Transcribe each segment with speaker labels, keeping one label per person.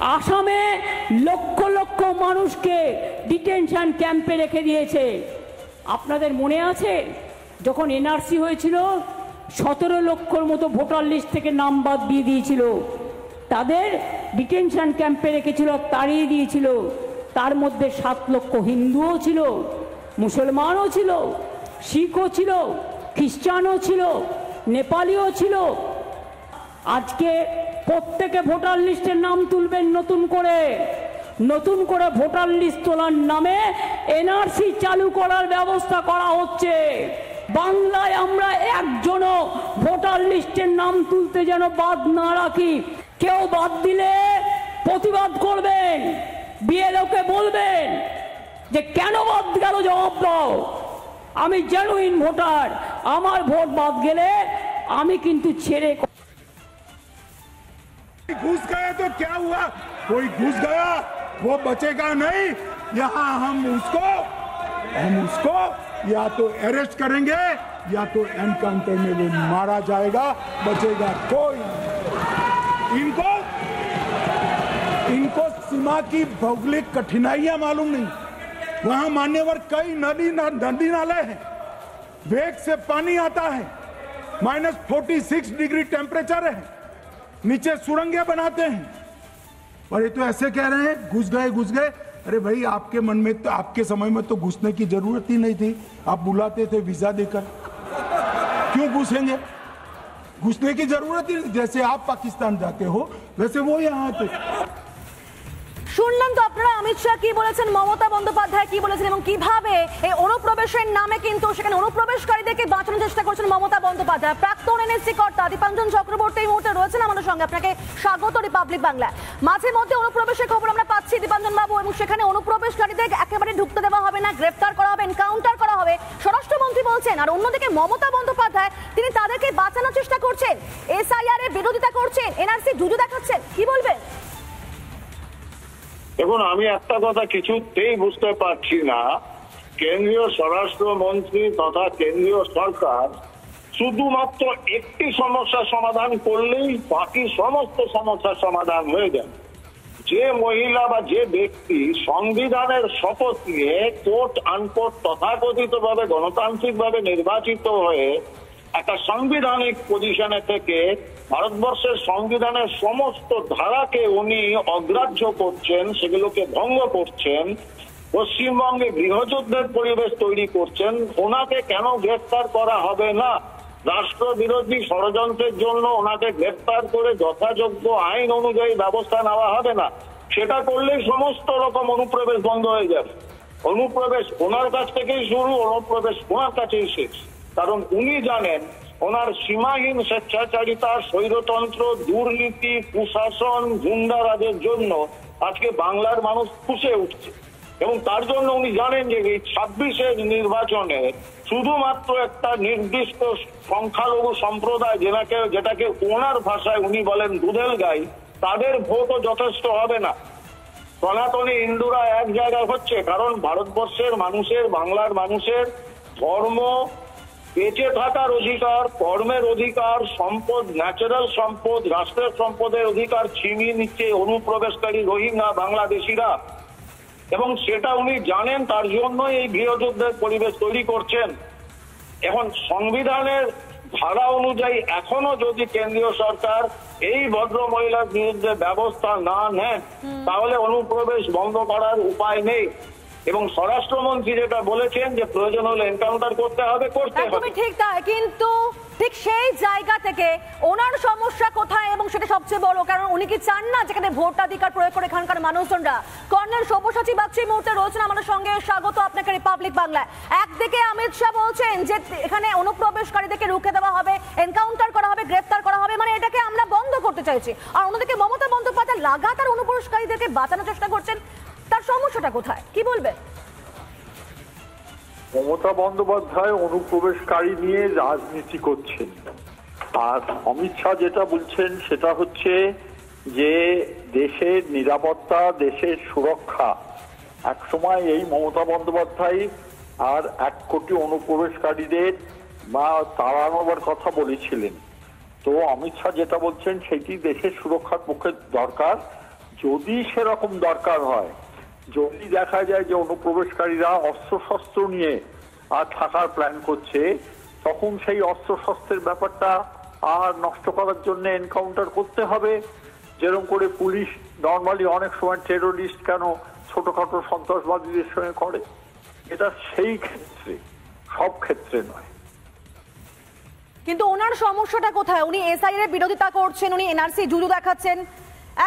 Speaker 1: আসামে লক্ষ লক্ষ মানুষকে ডিটেনশন ক্যাম্পে রেখে দিয়েছে। আপনাদের মনে আছে যখন এনআরসি হয়েছিল 17 লক্ষর মতো ভোটার লিস্ট থেকে নাম বাদ দিয়ে দিয়েছিল, তাদের ডিটেনশন ক্যাম্পে রেখেছিল, তাড়িয়ে দিয়েছিল। তার মধ্যে 7 লক্ষ হিন্দুও ছিল, মুসলমানও ছিল, শিখও ছিল, খ্রিস্টানও ছিল, নেপালিও ছিল। আজকে প্রত্যেকে ভোটার লিস্টের নাম তুলবেন নতুন করে ভোটার লিস্ট তোলার নামে এনআরসি চালু করার ব্যবস্থা করা হচ্ছে। বাংলায় আমরা একজনও ভোটার লিস্টের নাম তুলতে যেন বাদ না রাখি। কেউ বাদ দিলে প্রতিবাদ করবেন, বিএলওকে বলবেন যে কেন বাদ গেল, জবাব দাও। আমি জেনুইন ভোটার, আমার ভোট বাদ গেলে আমি কিন্তু ছেড়ে।
Speaker 2: घुस गए तो क्या हुआ, कोई घुस गया वो बचेगा नहीं। यहाँ हम उसको या तो अरेस्ट करेंगे या तो एनकाउंटर में वो मारा जाएगा, बचेगा कोई। इनको सीमा की भौगोलिक कठिनाइयां मालूम नहीं। वहां मान्यवर कई नदी नाले हैं, वेग से पानी आता है, -46 डिग्री टेम्परेचर है, नीचे सुरंगें बनाते हैं और ये तो ऐसे कह रहे हैं घुस गए। अरे भाई, आपके मन में तो, आपके समय में तो घुसने की जरूरत ही नहीं थी। आप बुलाते थे वीजा देकर, क्यों घुसेंगे? घुसने की जरूरत ही नहीं। जैसे आप पाकिस्तान जाते हो वैसे वो यहाँ आते।
Speaker 3: শুনলেন তো আপনারা অমিত শাহ কি বলেছেন, মমতা বন্দ্যোপাধ্যায় কি বলেছেন এবং কিভাবে এই অনুপ্রবেশের নামে কিন্তু সেখানে অনুপ্রবেশকারীদেরকে বাঁচানোর চেষ্টা করছেন মমতা বন্দ্যোপাধ্যায়। প্রাক্তন এনএসসি কর্তা দীপাঞ্জন চক্রবর্তী এই মুহূর্তে রয়েছেন আমাদের সঙ্গে। আপনাকে স্বাগত রিপাবলিক বাংলা। মাঝে মধ্যে অনুপ্রবেশের খবর আমরা পাচ্ছি দীপাঞ্জন বাবু, এবং সেখানে অনুপ্রবেশকারীদের একেবারে ঢুকতে দেওয়া হবে না, গ্রেফতার করা হবে, এনকাউন্টার করা হবে, স্বরাষ্ট্রমন্ত্রী বলছেন। আর অন্যদিকে মমতা বন্দ্যোপাধ্যায় তিনি তাদেরকে বাঁচানোর চেষ্টা করছেন, এসআইআর এর বিরোধিতা করছেন, এনআরসি জুজু দেখাচ্ছেন। কি বলবেন?
Speaker 4: দেখুন, আমি একটা কথা কিছুতেই বুঝতে পারছি না, কেন্দ্রীয় স্বরাষ্ট্রমন্ত্রী তথা কেন্দ্রীয় সরকার শুধুমাত্র একটি সমস্যার সমাধান করলেই বাকি সমস্ত সমস্যার সমাধান হয়ে যায়। যে মহিলা বা যে ব্যক্তি সংবিধানের শপথ নিয়ে কোট আনকোট তথাকথিত ভাবে গণতান্ত্রিক ভাবে নির্বাচিত হয়ে একটা সাংবিধানিক পজিশনে থেকে ভারতবর্ষের সংবিধানের সমস্ত ধারাকে উনি অগ্রাহ্য করছেন, সেগুলোকে ভঙ্গ করছেন, পশ্চিমবঙ্গে গৃহযুদ্ধের পরিবেশ তৈরি করছেন, ওনাকে কেন গ্রেফতার করা হবে না? রাষ্ট্রবিরোধী ষড়যন্ত্রের জন্য ওনাকে গ্রেফতার করে যথাযোগ্য আইন অনুযায়ী ব্যবস্থা নেওয়া হবে না? সেটা করলেই সমস্ত রকম অনুপ্রবেশ বন্ধ হয়ে যাবে। অনুপ্রবেশ ওনার কাছ থেকেই শুরু, অনুপ্রবেশ ওনার কাছেই শেষ। কারণ উনি জানেন ওনার সীমাহীন স্বেচ্ছাচারিতা, স্বৈরতন্ত্র, দুর্নীতি, কুশাসন, গুন্ডারাজের জন্য আজকে বাংলার মানুষ ফুঁসে উঠছে। এবং তার জন্য উনি জানেন যে এই 26-এর নির্বাচনে শুধুমাত্র একটা নির্দিষ্ট সংখ্যালঘু সম্প্রদায়, যেটাকে ওনার ভাষায় উনি বলেন দুধেল গাই, তাদের ভোটও যথেষ্ট হবে না। সনাতনী হিন্দুরা এক জায়গায় হচ্ছে, কারণ ভারতবর্ষের মানুষের, বাংলার মানুষের ধর্ম, বেঁচে থাকার অধিকার, কর্মের অধিকার, সম্পদ, ন্যাচারাল সম্পদ, রাষ্ট্রের সম্পদের অধিকার ছিনিয়ে নিচ্ছে অনুপ্রবেশকারী রোহিঙ্গা বাংলাদেশিরা। এবং সেটা উনি জানেন, তার জন্যই এই গৃহযুদ্ধের পরিবেশ তৈরি করছেন। এখন সংবিধানের ধারা অনুযায়ী এখনো যদি কেন্দ্রীয় সরকার এই ভদ্র মহিলার বিরুদ্ধে ব্যবস্থা না নেন, তাহলে অনুপ্রবেশ বন্ধ করার উপায় নেই। এবং স্বরাষ্ট্রমন্ত্রী যেটা বলেছেন যে প্রয়োজন হলে এনকাউন্টার করতে হবে।
Speaker 3: একদমই ঠিক তাই, কিন্তু ঠিক সেই জায়গা থেকে ওনার সমস্যা কোথায় এবং সেটা সবচেয়ে বড়, কারণ উনি কি চান না যেখানে ভোটাধিকার প্রয়োগ করে এখানকার মানুষজনরা। কর্নেল সব্যসাচী বাগচি এই মুহূর্তে রয়েছেন আমাদের সঙ্গে। স্বাগত আপনাকে রিপাবলিক বাংলায়। একদিকে অমিত শাহ বলছেন যে এখানে অনুপ্রবেশকারীদেরকে রুখে দেওয়া হবে, এনকাউন্টার করা হবে, গ্রেফতার করা হবে, মানে এটাকে আমরা বন্ধ করতে চাইছি। আর অন্যদিকে মমতা বন্দ্যোপাধ্যায় লাগাতার অনুপ্রবেশকারীদেরকে বাঁচানোর চেষ্টা করছেন। তার সমস্যাটা কোথায়, কি বলবেন?
Speaker 5: মমতা বন্দ্যোপাধ্যায় অনুপ্রবেশকারী নিয়ে রাজনীতি করছেন, আর অমিত শাহ যেটা বলছেন সেটা হচ্ছে যে দেশের নিরাপত্তা, দেশের সুরক্ষা। একসময় এই মমতা বন্দ্যোপাধ্যায় আর 1 কোটি অনুপ্রবেশকারীদের বা তাড়ানোর কথা বলেছিলেন। তো অমিত শাহ যেটা বলছেন সেটি দেশের সুরক্ষার পক্ষে দরকার। যদি সেরকম দরকার হয়, যদি দেখা যায় যে অনুপ্রবেশকারীরা অস্ত্রশস্ত্র নিয়ে আর থাকার প্ল্যান করছে, তখন সেই অস্ত্রশস্ত্রের ব্যাপারটা আর নষ্ট করার জন্য এনকাউন্টার করতে হবে। যেরকম করে পুলিশ নর্মালি অনেক সময় টেরোরিস্ট কেন ছোটখাটো সন্ত্রাসবাদীদের সঙ্গে করে, এটা সেই ক্ষেত্রে, সব ক্ষেত্রে নয়।
Speaker 3: কিন্তু ওনার সমস্যাটা কোথায়? উনি এসআইআর এর বিরোধিতা করছেন, উনি এনআরসি জুজু দেখাচ্ছেন,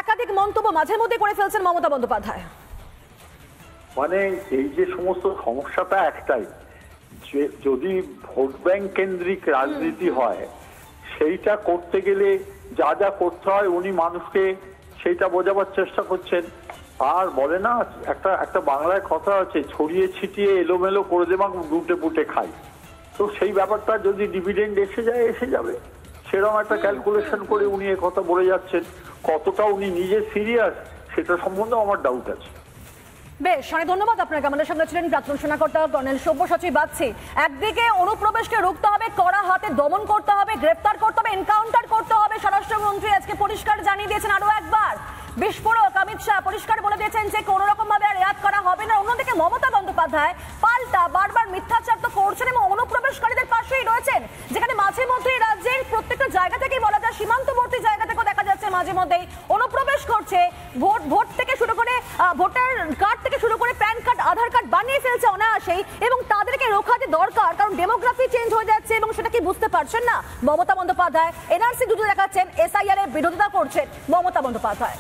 Speaker 3: একাধিক মন্তব্য মাঝে মধ্যে করে ফেলছেন মমতা বন্দ্যোপাধ্যায়।
Speaker 5: মানে এই যে সমস্ত সমস্যাটা একটাই, যে যদি ভোট ব্যাংক কেন্দ্রিক রাজনীতি হয়, সেইটা করতে গেলে যা যা করতে হয় উনি মানুষকে সেইটা বোঝাবার চেষ্টা করছেন। আর বলে না, একটা বাংলায় কথা আছে, ছড়িয়ে ছিটিয়ে এলোমেলো করে দেবা লুটে পুটে খাই। তো সেই ব্যাপারটা যদি ডিভিডেন্ড এসে যায়, এসে যাবে, সেরকম একটা ক্যালকুলেশন করে উনি কথা বলে যাচ্ছেন। কতটা উনি নিজে সিরিয়াস সেটা সম্বন্ধে আমার ডাউট আছে।
Speaker 3: বেশ, অনেক ধন্যবাদ আপনাকে। আমাদের সঙ্গে ছিলেন প্রাক্তন সেনাকর্তা কর্নেল সব্যসাচী বাগচি। একদিকে অনুপ্রবেশকে রুখতে হবে, কড়া হাতে দমন করতে হবে, গ্রেফতার করতে হবে, এনকাউন্টার করতে হবে। স্বরাষ্ট্রমন্ত্রী আজকে পরিষ্কার জানিয়ে দিয়েছেন আরো একবার। বিস্ফোরক অমিত শাহ পরিষ্কার বলে দিয়েছেন যে কোন রকম ভাবে আর রেয়াত করা হবে না। অন্যদিকে মমতা বন্দ্যোপাধ্যায় পাল্টা বারবার মিথ্যাচার তো করছেন এবং অনুপ্রবেশকারীদের পাশেই রয়েছেন, যেখানে মাঝে মধ্যে রাজ্যের প্রত্যেকটা জায়গা থেকেই বলা যায়, সীমান্তবর্তী জায়গা থেকেও দেখা যাচ্ছে মাঝে মধ্যেই অনুপ্রবেশ করছে। ভোট থেকে শুরু করে ভোটার কার্ড থেকে শুরু করে প্যান কার্ড, আধার কার্ড বানিয়ে ফেলছে অনায়াসেই, এবং তাদেরকে রোখাতে দরকার, কারণ ডেমোগ্রাফি চেঞ্জ হয়ে যাচ্ছে এবং সেটা কি বুঝতে পারছেন না মমতা বন্দ্যোপাধ্যায়। এনআরসি জুজু দেখাচ্ছেন, এসআইআর এর বিরোধিতা করছেন মমতা বন্দ্যোপাধ্যায়।